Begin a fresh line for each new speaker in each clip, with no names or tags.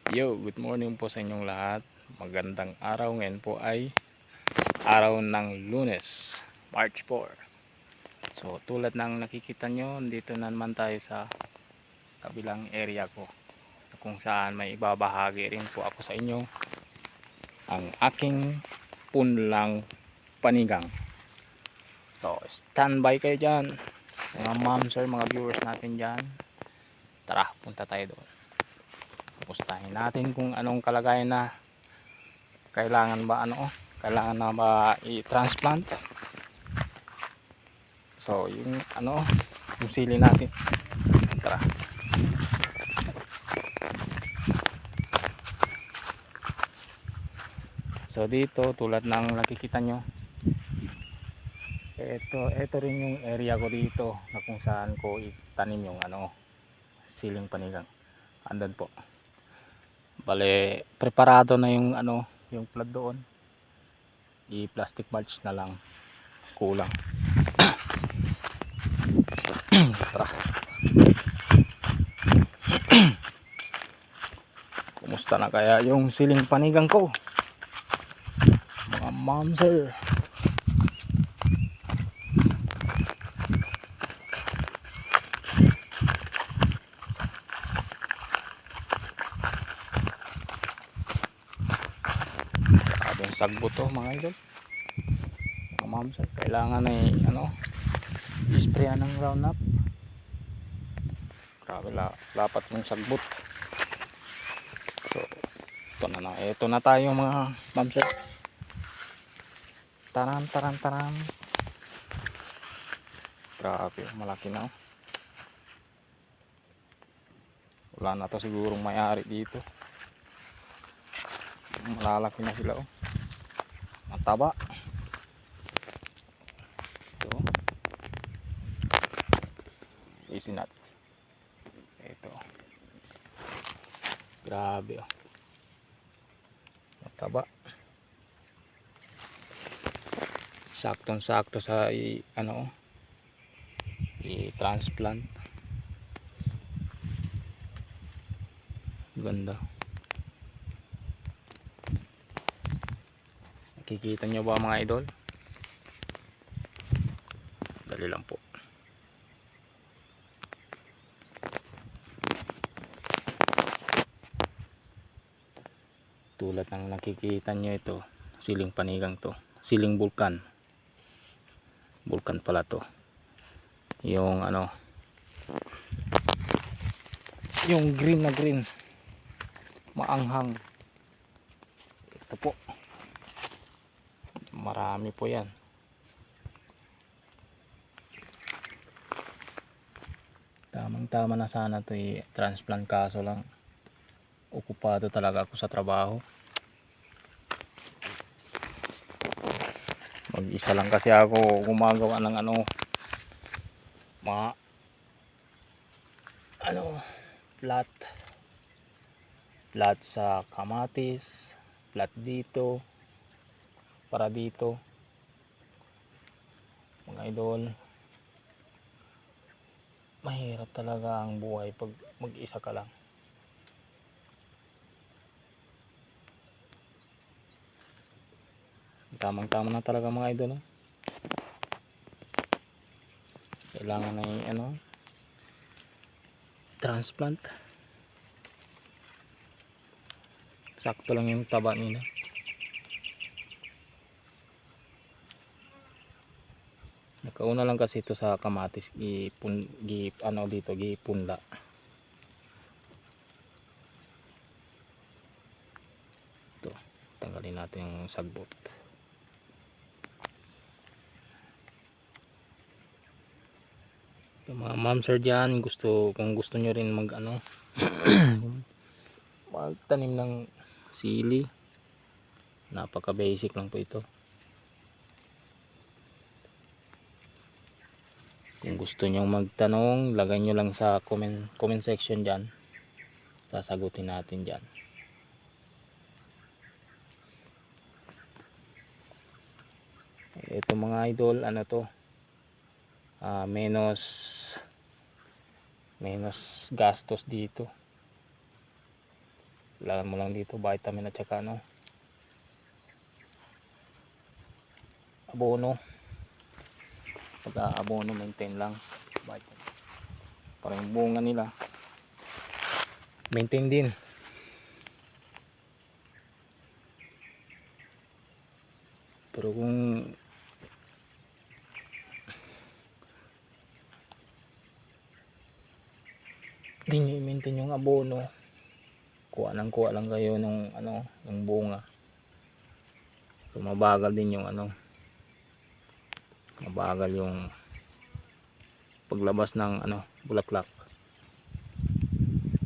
Yo, good morning po sa inyong lahat. Magandang araw. Ngayon po ay araw ng Lunes, March 4. So, tulad ng nakikita nyo, dito na naman tayo sa kabilang area ko, kung saan may ibabahagi rin po ako sa inyo ang aking punlang panigang. So, standby kayo dyan, mga ma'am, sir, mga viewers natin dyan. Tara, punta tayo doon. Pustahin natin kung anong kalagayan na kailangan na ba i-transplant. So yung yung sili natin, tara. So dito tulad ng nakikita nyo, ito rin yung area ko dito na kung saan ko itanim yung siling panigang. Andan po, bale preparado na yung yung plot doon, i-plastic mulch na lang kulang. Tara. Kumusta na kaya yung siling panigang ko, mga ma'am, sir? Abang sagbot to mga idol, mga ma'am, sir. Kailangan ay i-sprayan ng Roundup. Grabe, lapat ng sagbot. So ito na tayo mga ma'am, sir. Taran taran taran. Grabe, malaki na. Wala na to sigurong may-ari dito. Malalaki na sila, mataba. Ito, isin natin. Ito, grabe, mataba. Saktong sakto sa i-transplant. Ganda. Nakikita nyo ba mga idol? Dali lang po. Tulad ng nakikita nyo, ito siling panigang to, siling bulkan. Bulkan pala to. Yung yung green na green, maanghang. Ito po, marami po yan. Tamang tama na sana to i-transplant, kaso lang okupado talaga ako sa trabaho. Mag-isa lang kasi ako gumagawa ng mga plat sa kamatis, plat dito, para dito mga idol. Mahirap talaga ang buhay pag mag-isa ka lang. Tamang tama na talaga mga idol, kailangan na transplant. Sakto lang yung taba nila. Nakauna lang kasi ito sa kamatis, gipunla. Ito, tanggalin natin yung sagbot. Yung mga ma'am, sir dyan, kung gusto nyo rin magtanim ng sili, napaka basic lang po ito. Kung gusto nyo magtanong, lagay nyo lang sa comment section dyan, sasagutin natin dyan. Ito mga idol, menos gastos dito. Kailangan mo lang dito vitamin at saka ano, abono. Pag abono, maintain lang vitamin para yung bunga nila maintain din. Pero kung hindi nyo i-maintain yung abono, kuha lang kayo ng ano, yung bunga, so mabagal din yung ano, mabagal yung paglabas ng ano, bulaklak.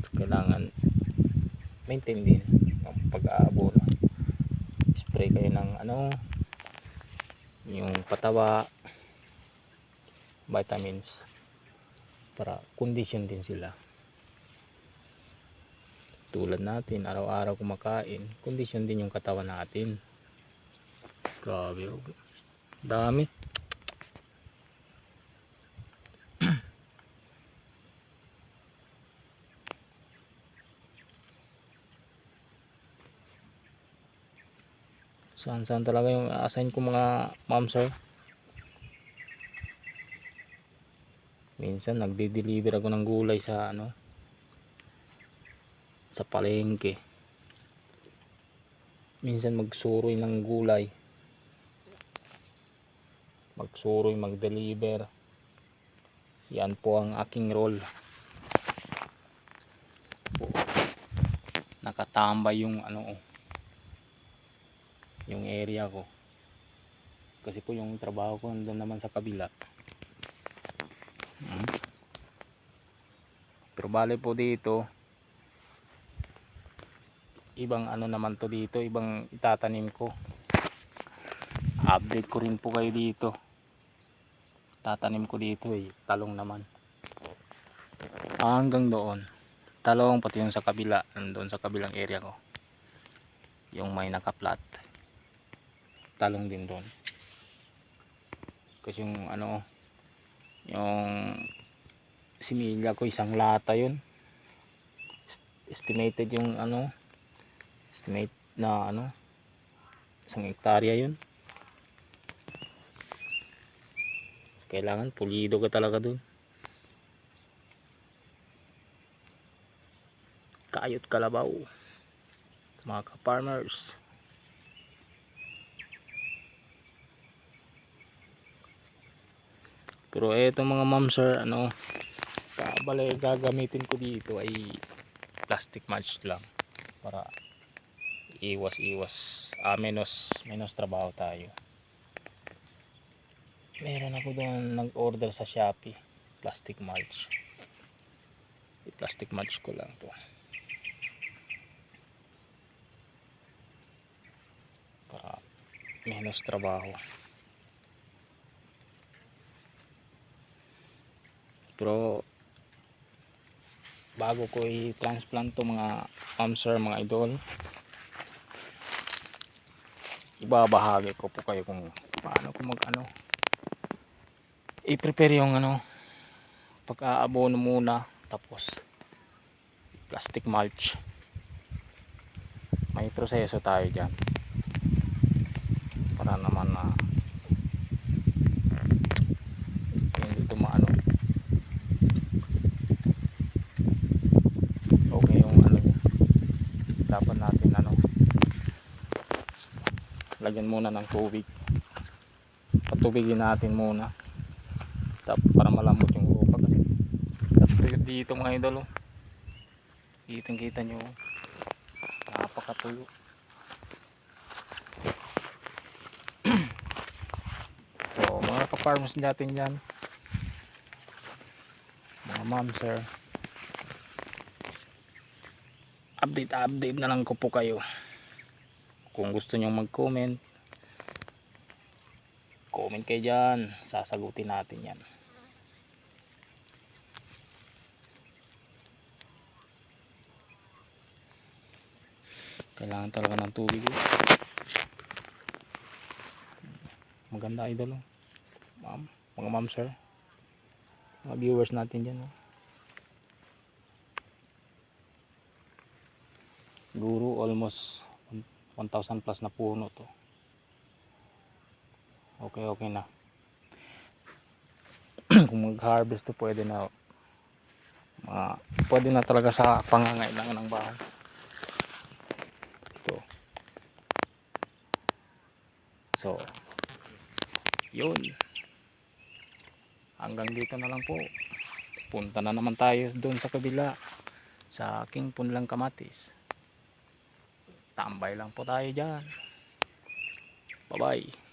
So, kailangan maintain din yung pag-aabono. Spray kayo ng ano, yung patawa, vitamins, para condition din sila. Tulad natin, araw-araw kumakain, condition din yung katawan natin. Grabe, dami. Saan talaga yung assign ko mga ma'am sir. Minsan nagde-deliver ako ng gulay sa ano, sa palengke. Minsan magsuroy ng gulay, magsuroy, mag-deliver. Yan po ang aking role. Nakatambay yung ano, yung area ko. Kasi po yung trabaho ko nandun naman sa kabila. Pero bale po dito, ibang ano naman to dito, ibang itatanim ko. Update ko rin po kayo dito. Tatanim ko dito talong naman. Hanggang doon. Talong pati yung sa kabila, nandun sa kabilang area ko. Yung may naka-flat. Talong din doon. Kasi yung ano, yung similya ko isang lata yun. Estimated yung ano, estimate na ano, isang hektarya yun. Kailangan pulido ka talaga dun. Kayot kalabaw, mga ka-farmers. Pero eto mga ma'am sir, ano, bale gagamitin ko dito ay plastic mulch lang para iwas menos trabaho tayo. Meron ako doon nag-order sa Shopee, plastic mulch. I-plastic mulch ko lang to para menos trabaho. Pero bago ko i-transplant to mga sir, mga idol, ibabahagi ko po kayo kung paano ko mag ano, i-prepare yung ano, pag-aabono muna, tapos plastic mulch. May proseso tayo dyan para naman na hindi ito maano, okay yung ano niya. Dapat natin ano, lagyan muna ng tubig, patubigin natin muna para malambot yung lupa. Kasi dito mga idol, kitang kita nyo, napakatuyo. So mga ka-farmers natin dyan, mga ma'am sir, update na lang ko po kayo. Kung gusto nyong mag-comment, comment kayo dyan, sasagutin natin yan. Kailangan talaga ng tubig maganda idol, mga ma'am sir, mga viewers natin dyan. Siguro almost 1,000 plus na puno to. Okay na. Kung mag-harvest to pwede na pwede na talaga sa pangangailangan ng bahay. Ito. So, yun. Hanggang dito na lang po. Punta na naman tayo doon sa kabila sa aking punlang kamatis. Tambay lang po tayo dyan. Bye bye.